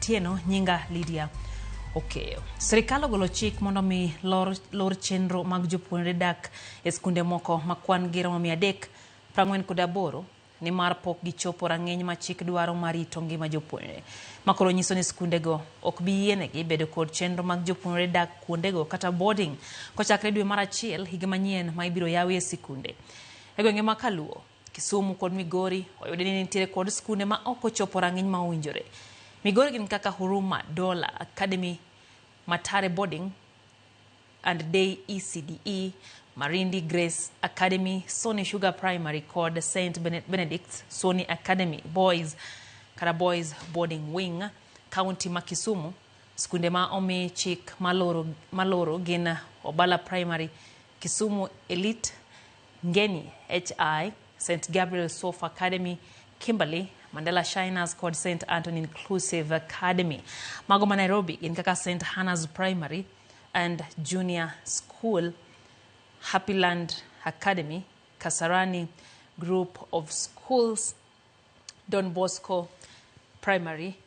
Atieno, nyinga Lydia Okeyo. Sirkal ogolo chik mondo mi lor chenro mag jopuonjre dak e skunde moko makwan gi romo 348 ni mar pok gichopo rang'iny ma chik dwaro mar rito ngima jopuonjre. Makoro nyiso ni skunde go ok bi yienegi bedo kod chenro mag jopuonjre dak kuondego kata boarding kochakre dwe mar achiel higa manyien ma ibiro yawie sikunde. E gwenge ma Kaluo, Kisumu kod Migori oyudo ni nitiere kod skunde ma ok ochopo rang'iny ma owinjore. Migori gin kaka Huruma Dollar Academy, Matare Boarding and Day ECDE, Marindi Grace Academy, Sony Sugar Primary kod St. Benedict's Sony Academy Boys kata Boys Boarding Wing. County ma Kisumu, skunde ma omi chik maloro gin Obala Primary, Kisumu Elite, Ngeni HI, St. Gabriel Sofa Academy, Kimberley, Mandela Shiners kod St. Anthony Inclusive Academy. Mago ma Nairobi gin kaka St. Hannah's Primary and Junior School, Happyland Academy, Kasarani Group of Schools, Don Bosco Primary,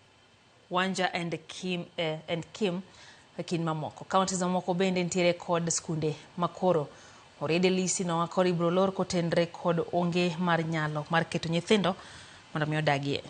Wanja and Kim Akin mamoko. Counties mamoko bende ntiere kod skunde makoro orede lisi no akori brolor kotendre kod onge mar nyalo mar keto nyithindo mondo mi odagie.